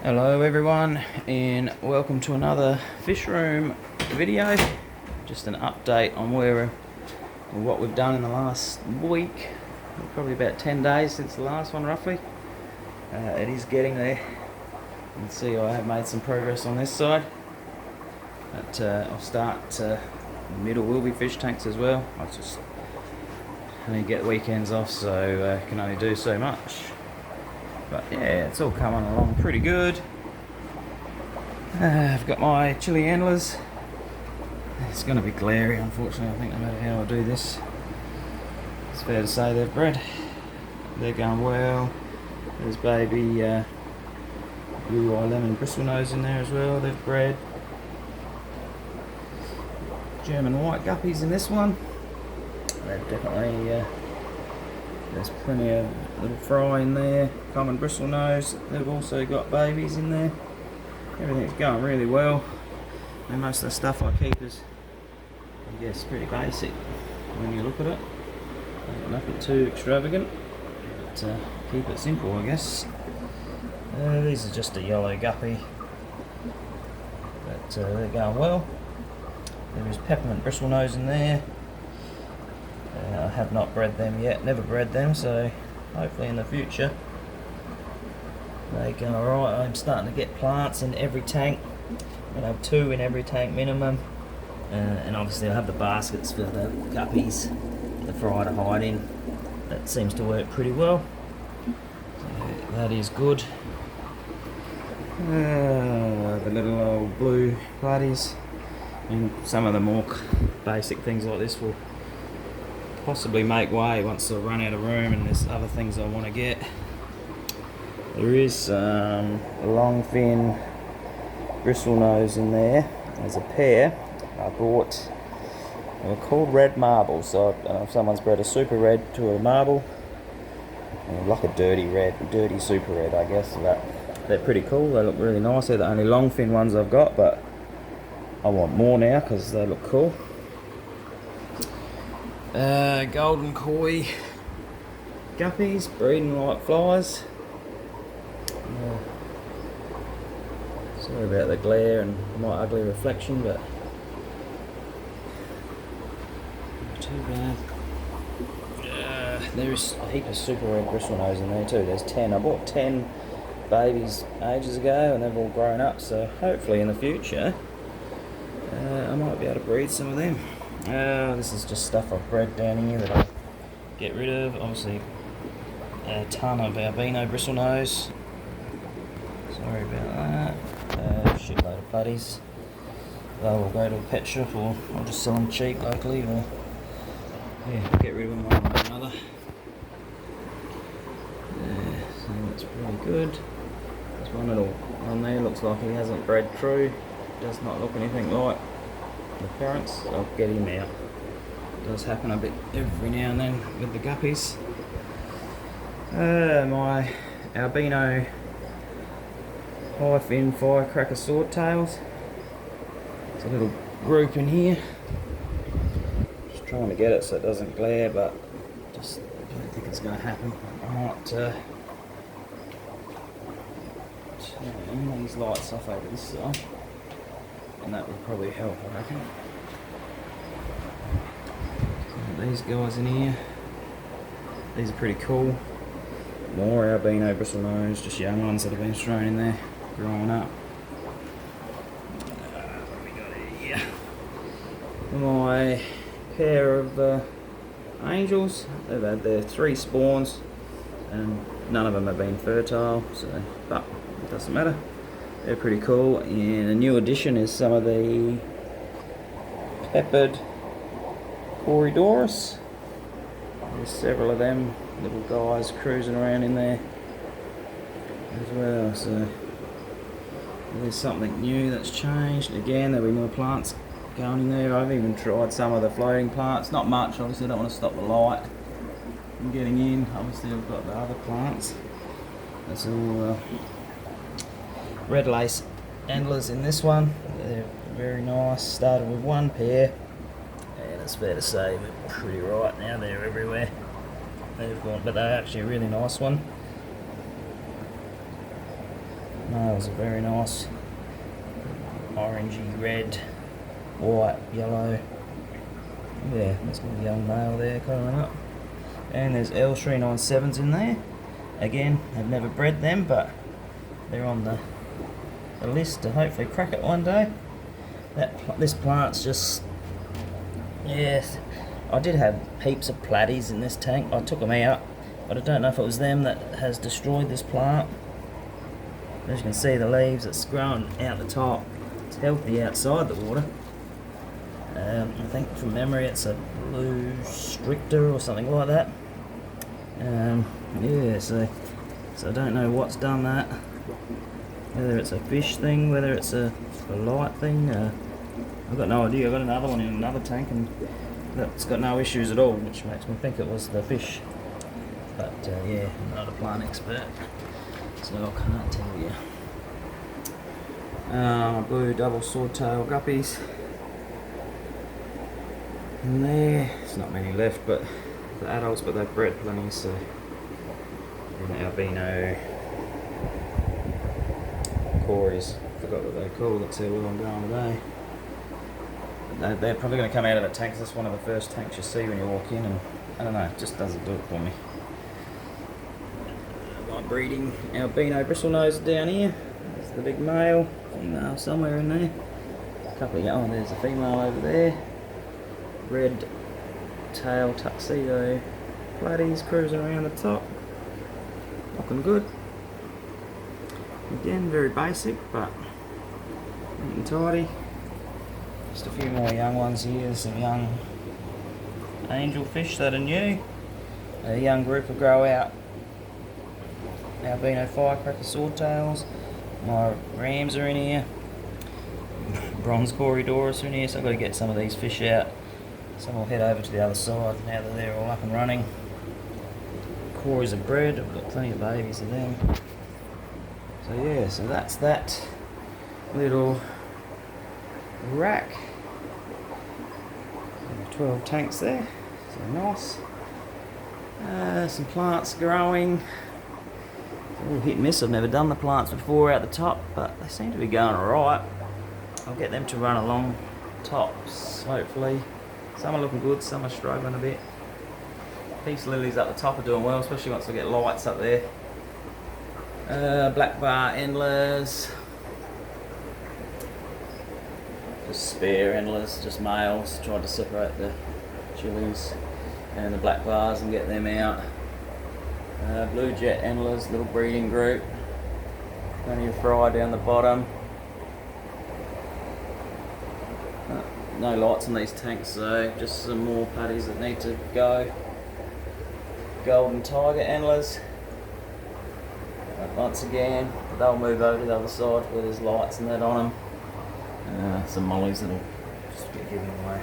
Hello everyone, and welcome to another fish room video. Just an update on what we've done in the last week. Probably about 10 days since the last one roughly. It is getting there. You can see I have made some progress on this side. But I'll start the middle will be fish tanks as well. I just only get weekends off, so can only do so much. But yeah, it's all coming along pretty good. I've got my chili handlers. It's going to be glary, unfortunately, I think, no matter how I do this. It's fair to say they've bred. They're going well. There's baby blue eye lemon bristlenose in there as well. They've bred. German white guppies in this one. They've definitely... there's plenty of little fry in there. Common bristlenose. They've also got babies in there. Everything's going really well. And most of the stuff I keep is, I guess, pretty basic when you look at it. Nothing too extravagant, but keep it simple, I guess. These are just a yellow guppy, but they're going well. There is peppermint bristlenose in there. I have not bred them yet, never bred them, so hopefully in the future they go alright. I'm starting to get plants in every tank. I'm going to have 2 in every tank minimum, and obviously I have the baskets for the guppies, the fry to hide in. That seems to work pretty well, so that is good. The little old blue buddies, and some of the more basic things like this will possibly make way once I run out of room and there's other things I want to get. There is long fin bristlenose in there. There's a pair I bought. They're called red marbles. So I don't know if someone's bred a super red to a marble, like a dirty super red, I guess. But they're pretty cool. They look really nice. They're the only long fin ones I've got, but I want more now because they look cool. Golden koi guppies, breeding like flies. Sorry about the glare and my ugly reflection, but not too bad. There's a heap of super red bristlenose in there too. There's 10. I bought 10 babies ages ago and they've all grown up, so hopefully in the future I might be able to breed some of them. This is just stuff I've bred down here that I'll get rid of. Obviously a ton of albino bristlenose. Sorry about that. Shitload of putties. They will go to a pet shop, or I'll just sell them cheap locally, or yeah, get rid of them one way or another. So that's pretty good. There's one little one there, looks like he hasn't bred true. Does not look anything like the parents. I'll get him out. It does happen a bit every now and then with the guppies. My albino high fin firecracker swordtails. There's a little group in here. Just trying to get it so it doesn't glare, but just don't think it's going to happen. I might turn these lights off over this side, and that would probably help, I reckon. So these guys in here, these are pretty cool. More albino bristlenose, just young ones that have been thrown in there, growing up. What have we got here? My pair of angels. They've had their 3 spawns, and none of them have been fertile, so but it doesn't matter. They're pretty cool. And a new addition is some of the peppered Corydoras. There's several of them little guys cruising around in there as well, so there's something new that's changed. Again, there'll be more plants going in there. I've even tried some of the floating plants, not much, obviously I don't want to stop the light from getting in. Obviously I've got the other plants. That's all red lace antlers in this one. They're very nice. Started with 1 pair, and it's fair to say we're pretty right now. They're everywhere. They've gone, but they're actually a really nice one. Males are very nice. Orangey, red, white, yellow. Yeah, there's a young male there curling up. And there's L397s in there. Again, I've never bred them, but they're on the list to hopefully crack it one day. This plant's just, yes. I did have heaps of platies in this tank. I took them out, but I don't know if it was them that has destroyed this plant. As you can see, the leaves, it's growing out the top. It's healthy outside the water. I think from memory it's a blue stricter or something like that. Yeah, so I don't know what's done that. Whether it's a fish thing, whether it's a light thing. I've got no idea. I've got another one in another tank and that's got no issues at all, which makes me think it was the fish. But yeah, I'm not a plant expert, so I can't tell you. Blue double swordtail guppies. And there's not many left, but the adults, but they've bred plenty, so. And albino cories, forgot what they're called, let's see where I'm going today. They're probably going to come out of the tanks. That's one of the first tanks you see when you walk in, and I don't know, it just doesn't do it for me. My breeding albino bristlenose down here. There's the big male, female somewhere in there. A couple of, oh, there's a female over there. Red tail tuxedo platies cruising around the top. Looking good. Again, very basic, but neat and tidy. Just a few more young ones here, some young angelfish that are new. A young group will grow out. Albino firecracker swordtails. My rams are in here. Bronze Corydoras are in here, so I've got to get some of these fish out. Some will head over to the other side now that they're all up and running. Cories are bred, I've got plenty of babies of them. So yeah, so that's that little rack. 12 tanks there, so nice. Some plants growing. All hit and miss, I've never done the plants before out the top, but they seem to be going alright. I'll get them to run along tops, hopefully. Some are looking good, some are struggling a bit. Peace lilies up the top are doing well, especially once I get lights up there. Black bar endlers. Just spare endlers, just males. Tried to separate the chilies and the black bars and get them out. Blue jet endlers, little breeding group. Plenty of fry down the bottom. No lights on these tanks, so just some more patties that need to go. Golden tiger endlers. Once again, they'll move over to the other side where there's lights and that on them. Some mollies that'll just get given away.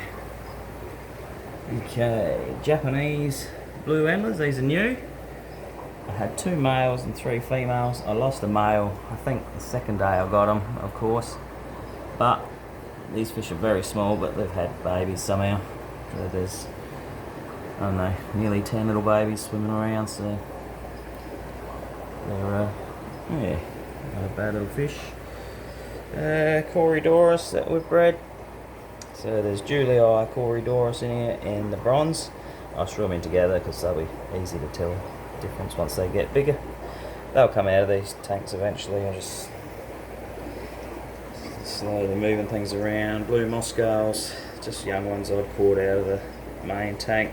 Okay, Japanese blue endlers, these are new. I had 2 males and 3 females. I lost a male, I think the second day I got them, of course. But these fish are very small, but they've had babies somehow. So there's, I don't know, nearly 10 little babies swimming around, so they're, yeah, not a bad little fish. Corydoras that we've bred. So there's Julii Corydoras in here and the bronze. I'll throw them in together because they'll be easy to tell the difference once they get bigger. They'll come out of these tanks eventually. I'll just slowly moving things around. Blue Moscow's, just young ones I'd poured out of the main tank.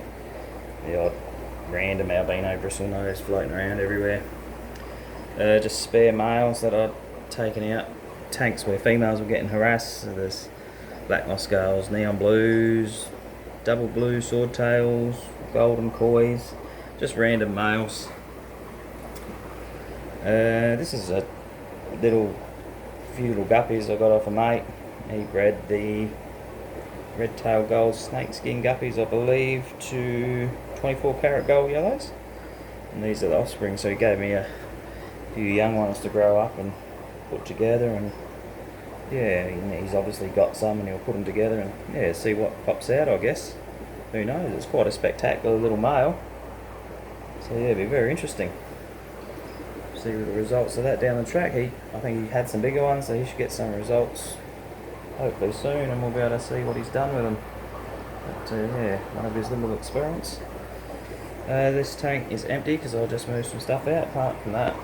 The odd random albino bristlenose floating around everywhere. Just spare males that I'd taken out. Tanks where females were getting harassed. So there's black Moscows, neon blues, double blue swordtails, golden kois, just random males. This is a few little guppies I got off a mate. He bred the red-tailed gold snakeskin guppies, I believe, to 24 karat gold yellows. And these are the offspring, so he gave me a few young ones to grow up and put together, and yeah, he's obviously got some and he'll put them together and yeah, see what pops out, I guess. Who knows, it's quite a spectacular little male. So yeah, it'll be very interesting. So see the results of that down the track. I think he had some bigger ones, so he should get some results hopefully soon, and we'll be able to see what he's done with them. But yeah, one of his little experiments. This tank is empty because I'll just move some stuff out. Apart from that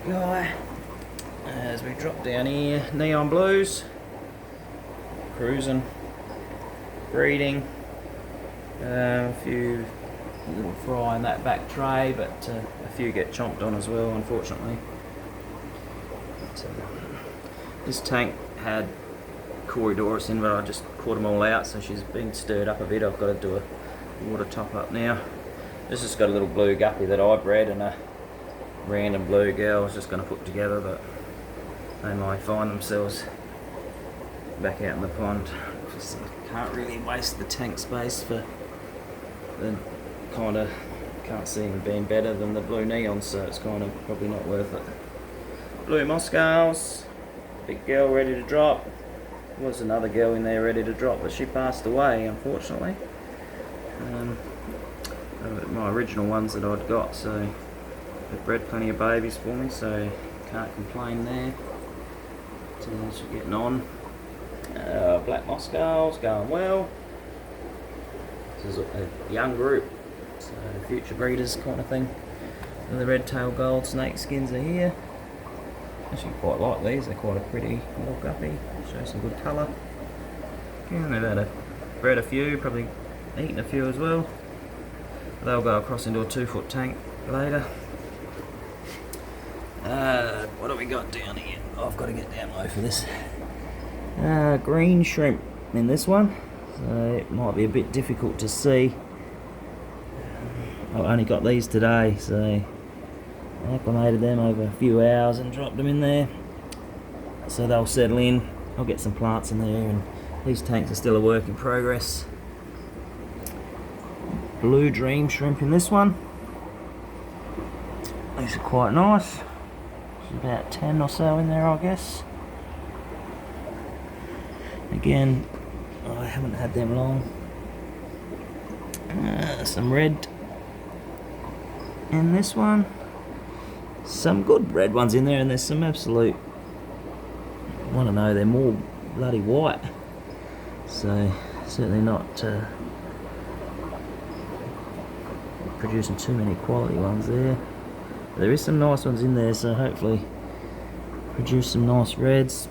guy, as we drop down here, neon blues, cruising, breeding, a few little fry in that back tray, but a few get chomped on as well, unfortunately. But, this tank had Corydoras in, but I just caught them all out, so she's been stirred up a bit. I've got to do a water top up now. This has got a little blue guppy that I bred and a random blue girl I was just going to put together, but they might find themselves back out in the pond. Just can't really waste the tank space for the kind of, can't see them being better than the blue neons, so it's kind of probably not worth it. Blue Moscows, big girl ready to drop. There was another girl in there ready to drop, but she passed away, unfortunately. My original ones that I'd got, so they bred plenty of babies for me, so can't complain there. So she's getting on. Black Moscows going well. This is a young group, so future breeders kind of thing. And the red tail gold snake skins are here. Actually quite like these, they're quite a pretty little guppy. Show some good colour. Again, they've bred a few, probably eaten a few as well. They'll go across into a 2-foot tank later. What do we got down here? Oh, I've got to get down low for this. Green shrimp in this one, so it might be a bit difficult to see. I only got these today, so I acclimated them over a few hours and dropped them in there, so they'll settle in. I'll get some plants in there, and these tanks are still a work in progress. Blue dream shrimp in this one. These are quite nice. There's about 10 or so in there, I guess. Again, I haven't had them long. Some red in this one. Some good red ones in there, and there's some absolute, I want to know, they're more bloody white. So certainly not producing too many quality ones there. But there is some nice ones in there, so hopefully produce some nice reds.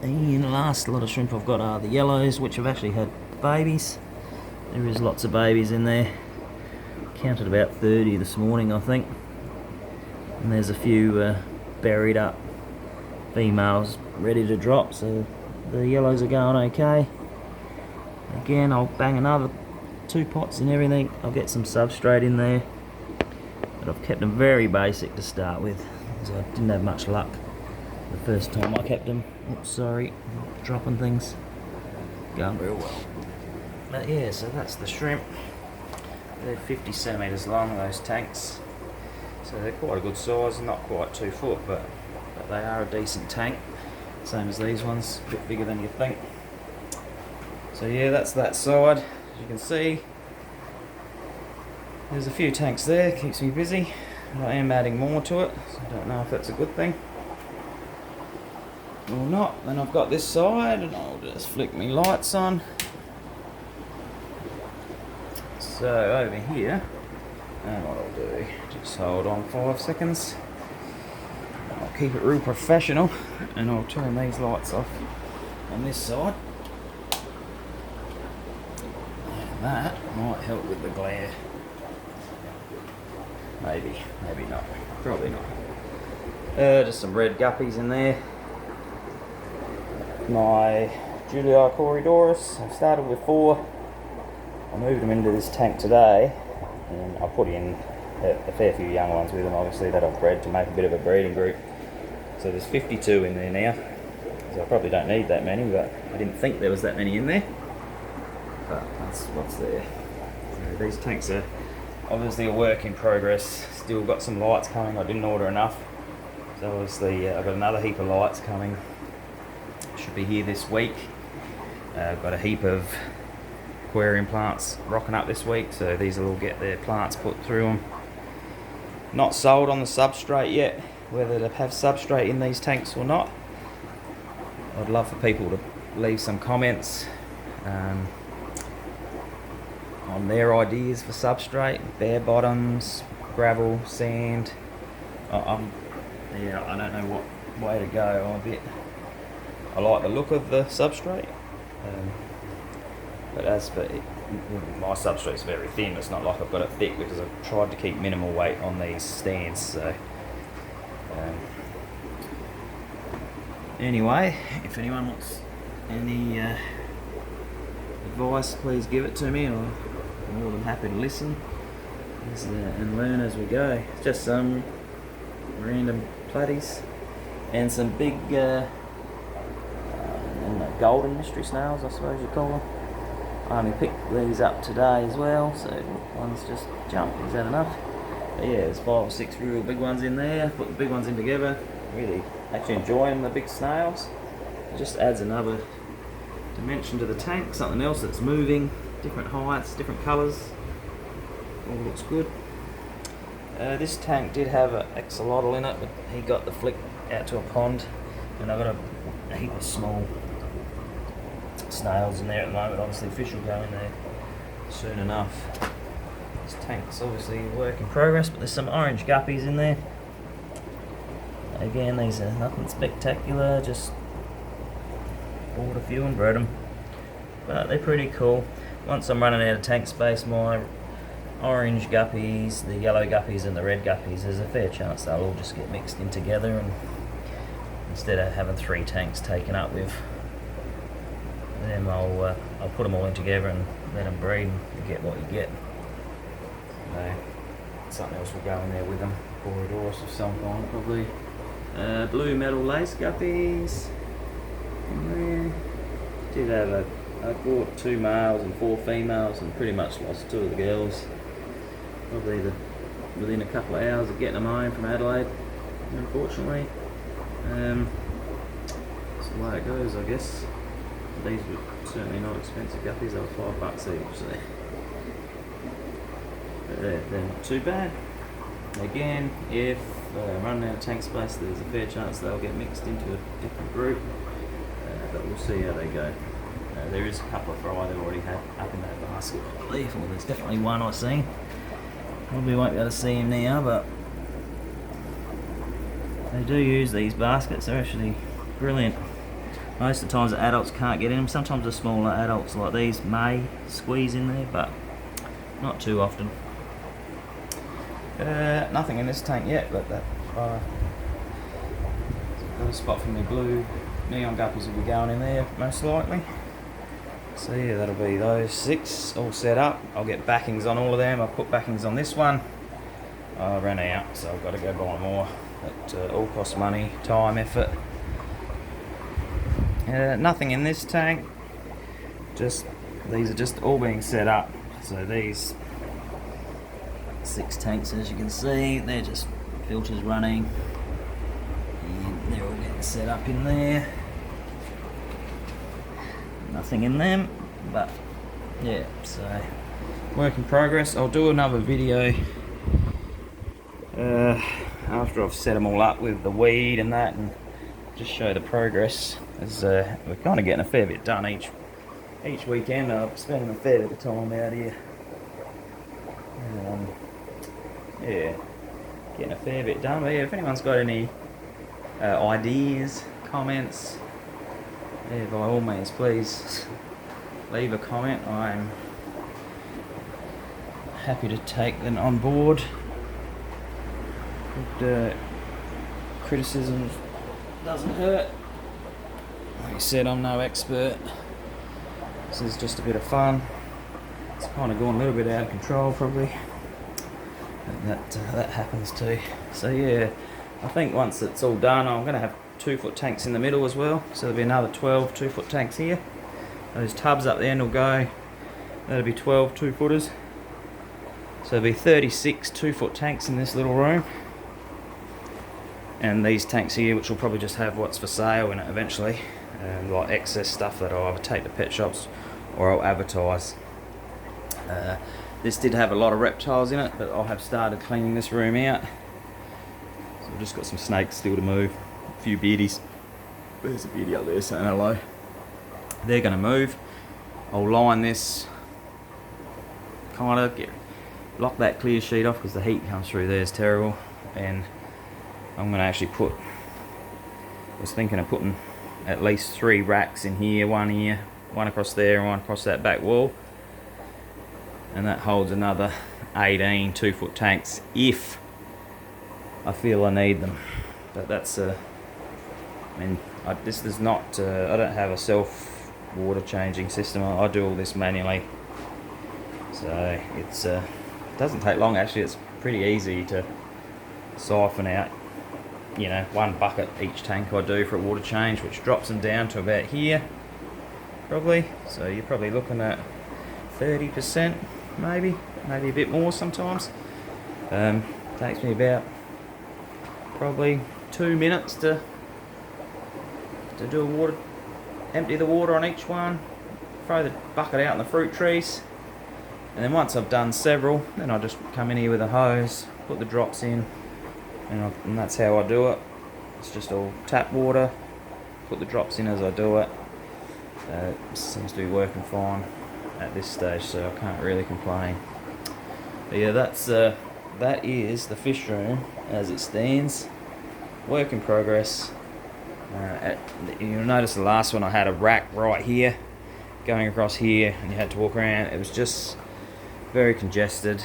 And the last lot of shrimp I've got are the yellows, which have actually had babies. There is lots of babies in there. Counted about 30 this morning, I think. And there's a few buried up females ready to drop, so the yellows are going okay. Again, I'll bang another 2 pots and everything. I'll get some substrate in there, but I've kept them very basic to start with, because I didn't have much luck the first time I kept them. Oops, sorry, dropping things. Going real well. But yeah, so that's the shrimp. They're 50 centimetres long, those tanks. So they're quite a good size, not quite 2 foot, but they are a decent tank. Same as these ones, a bit bigger than you think. So yeah, that's that side. As you can see, there's a few tanks there, keeps me busy. I am adding more to it, so I don't know if that's a good thing or not. Then I've got this side, and I'll just flick my lights on. So over here, and what I'll do, just hold on 5 seconds. I'll keep it real professional, and I'll turn these lights off on this side. And that might help with the glare. Maybe, maybe not. Probably not. Just some red guppies in there. My Julia Corydoras, I've started with 4. I moved them into this tank today, and I put in a fair few young ones with them, obviously, that I've bred to make a bit of a breeding group. So there's 52 in there now. So I probably don't need that many, but I didn't think there was that many in there. But that's what's there. So these tanks are obviously a work in progress. Still got some lights coming. I didn't order enough. So obviously I've got another heap of lights coming. Should be here this week. I've got a heap of aquarium plants rocking up this week, so these will all get their plants put through them. Not sold on the substrate yet, whether to have substrate in these tanks or not. I'd love for people to leave some comments on their ideas for substrate, bare bottoms, gravel, sand. Yeah, I don't know what way to go. I like the look of the substrate, but as for it, my substrate's very thin. It's not like I've got it thick because I've tried to keep minimal weight on these stands. So anyway, if anyone wants any advice, please give it to me. I'm more than happy to listen and learn as we go. It's just some random platties and some big golden mystery snails, I suppose you call them. I only picked these up today as well, so one's just jumped. Is that enough? But yeah, there's 5 or 6 real big ones in there. Put the big ones in together. Really actually enjoying the big snails. It just adds another dimension to the tank, something else that's moving, different heights, different colours. All looks good. This tank did have an axolotl in it, but he got the flick out to a pond, and I've got a heap of small snails in there at the moment. Obviously fish will go in there soon enough. This tank's obviously a work in progress, but there's some orange guppies in there. Again, these are nothing spectacular, just bought a few and bred them, but they're pretty cool. Once I'm running out of tank space, my orange guppies, the yellow guppies and the red guppies, there's a fair chance they'll all just get mixed in together, and instead of having 3 tanks taken up with them, I'll put them all in together and let them breed, and you get what you get. So, something else will go in there with them, Boredoris of some kind probably. Blue metal lace guppies. Did have I bought 2 males and 4 females and pretty much lost 2 of the girls. Probably within a couple of hours of getting them home from Adelaide, unfortunately. That's the way it goes, I guess. These were certainly not expensive guppies, they were $5 each. So. But they're not too bad. Again, if running out of tank space, there's a fair chance they'll get mixed into a different group, but we'll see how they go. There is a couple of fry they've already had up in that basket, I believe. Well, there's definitely one I've seen. Probably won't be able to see him now, but they do use these baskets. They're actually brilliant. Most of the times the adults can't get in them. Sometimes the smaller adults like these may squeeze in there, but not too often. Nothing in this tank yet, but that got a spot for my blue neon guppies will be going in there most likely. So yeah, that'll be those 6 all set up. I'll get backings on all of them. I've put backings on this one. I ran out, so I've got to go buy more. It all costs money, time, effort. Nothing in this tank. Just these are just all being set up. So these 6 tanks, as you can see, they're just filters running, and they're all getting set up in there. Nothing in them, but yeah, so work in progress. I'll do another video after I've set them all up with the weed and that, and just show the progress, as we're kind of getting a fair bit done each weekend. I'm spending a fair bit of time out here. Yeah, getting a fair bit done. But yeah, if anyone's got any ideas, comments, yeah, by all means, please leave a comment. I'm happy to take them on board. Good criticism doesn't hurt. Like I said, I'm no expert. This is just a bit of fun. It's kind of gone a little bit out of control, probably. That happens too. So yeah, I think once it's all done, I'm going to have 2-foot tanks in the middle as well. So there'll be another 12 2-foot tanks here. Those tubs up there will go. That'll be 12 2-footers. So there'll be 36 2-foot tanks in this little room. And these tanks here, which will probably just have what's for sale in it eventually, like excess stuff that I'll either take to pet shops or I'll advertise. This did have a lot of reptiles in it, but I have started cleaning this room out. just got some snakes still to move, a few beardies. There's a beardie up there saying hello. They're going to move. I'll line this, kind of block that clear sheet off because the heat comes through there is terrible, and I'm going to actually was thinking of putting at least 3 racks in here, one across there and one across that back wall, and that holds another 18 2-foot tanks if I feel I need them. But that's I mean, this is not I don't have a self water changing system. I do all this manually, so it's doesn't take long. Actually, it's pretty easy to siphon out, you know, 1 bucket each tank I do for a water change, which drops them down to about here probably. So you're probably looking at 30%, maybe a bit more sometimes. Takes me about probably 2 minutes to do empty the water on each one, throw the bucket out in the fruit trees, and then once I've done several, then I just come in here with a hose, put the drops in, and that's how I do it. It's just all tap water, put the drops in as I do it. Seems to be working fine at this stage, so I can't really complain. But yeah, that is the fish room as it stands. Work in progress. You'll notice the last one I had a rack right here going across here, and you had to walk around. It was just very congested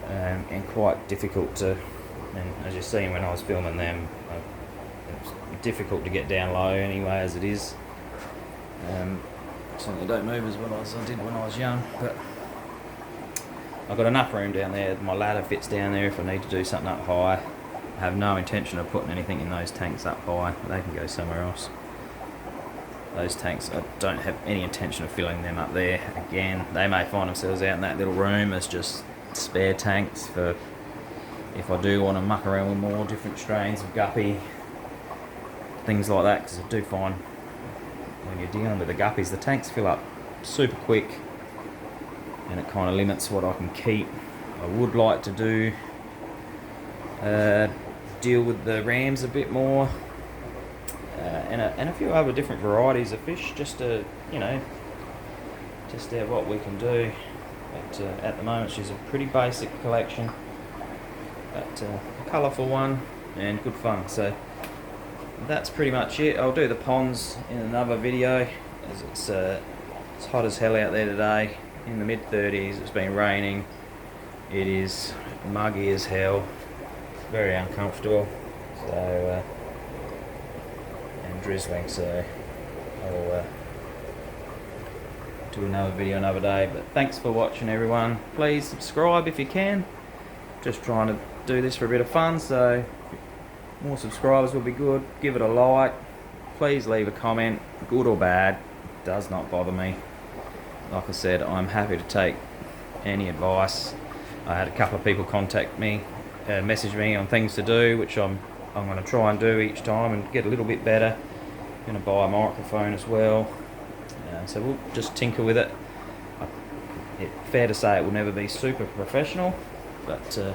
and quite difficult to, and as you've seen when I was filming them, it was difficult to get down low anyway as it is. Certainly don't move as well as I did when I was young, but I've got enough room down there. My ladder fits down there if I need to do something up high. I have no intention of putting anything in those tanks up high. They can go somewhere else. Those tanks, I don't have any intention of filling them up there. Again, they may find themselves out in that little room as just spare tanks for if I do want to muck around with more different strains of guppy, things like that, because I do find when you're dealing with the guppies, the tanks fill up super quick and it kind of limits what I can keep. I would like to deal with the rams a bit more, and a few other different varieties of fish, just to, you know, what we can do. But at the moment she's a pretty basic collection, but a colourful one and good fun. So that's pretty much it. I'll do the ponds in another video, as it's hot as hell out there today, in the mid-30s. It's been raining, it is muggy as hell, very uncomfortable, so and drizzling, so I'll do another video another day. But thanks for watching, everyone. Please subscribe if you can. Just trying to do this for a bit of fun, so more subscribers will be good. Give it a like, please leave a comment, good or bad, it does not bother me. Like I said, I'm happy to take any advice. I had a couple of people contact me, message me on things to do, which I'm going to try and do each time and get a little bit better. I'm going to buy a microphone as well, so we'll just tinker with it. Fair to say it will never be super professional, but it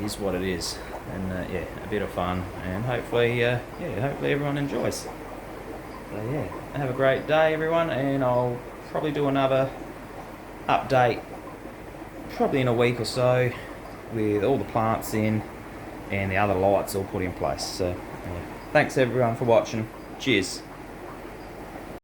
is what it is, and yeah, a bit of fun, and hopefully everyone enjoys. So yeah, have a great day, everyone, and I'll probably do another update probably in a week or so with all the plants in and the other lights all put in place. So yeah. Thanks everyone for watching. Cheers.